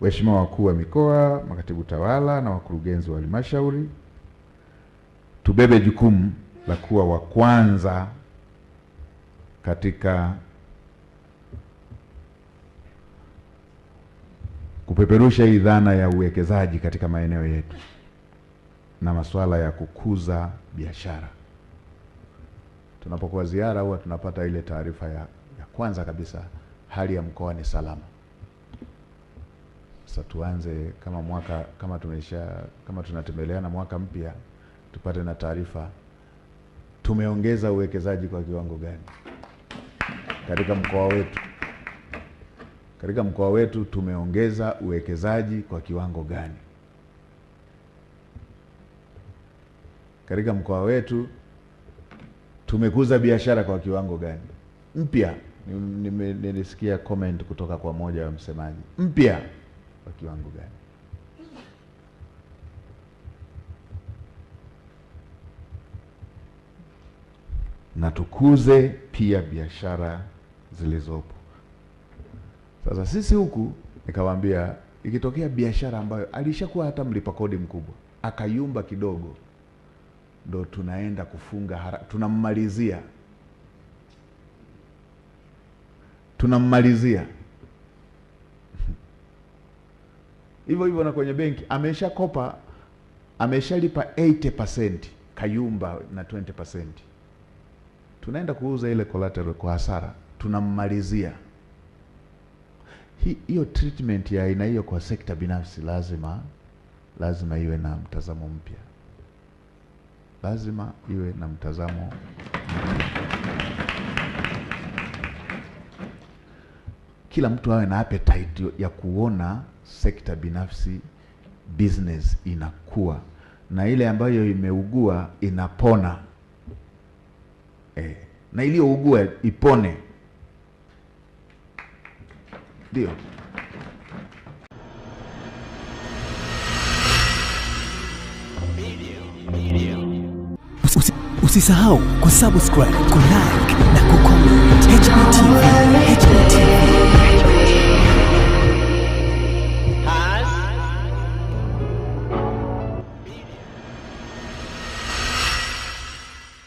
waheshimiwa wakuu wa mikoa, makatibu tawala na wakurugenzi wa halmashauri, tubebe jukumu la kuwa wa kwanza katika kupeperusha hii dhana ya uwekezaji katika maeneo yetu na masuala ya kukuza biashara. Tunapokuwa ziara huwa tunapata ile taarifa ya kwanza kabisa, hali ya mkoa ni salama. Sasa tuanze kama tunatembeleana mwaka mpya, tupate na taarifa tumeongeza uwekezaji kwa kiwango gani katika mkoa wetu. Katika mkoa wetu tumeongeza uwekezaji kwa kiwango gani? Katika mkoa wetu tumekuza biashara kwa kiwango gani? Mpya, nilisikia comment kutoka kwa moja wa msemaji, mpya kwa kiwango gani? Na tukuze pia biashara zilizopo. Sasa sisi huku nikawaambia, ikitokea biashara ambayo alishakuwa hata mlipa kodi mkubwa akayumba kidogo, ndo tunaenda kufunga tunammalizia hivyo hivyo. Na kwenye benki ameshakopa, ameshalipa 80%, kayumba na 20%, tunaenda kuuza ile collateral kwa hasara, tunammalizia. Hiyo treatment ya aina hiyo kwa sekta binafsi lazima iwe na mtazamo mpya. Lazima iwe na mtazamo. Kila mtu awe na appetite ya kuona sekta binafsi business inakuwa, na ile ambayo imeugua inapona, na iliyougua ipone. Ndio. Usisahau kusubscribe, kulike na kucomment. HBTV.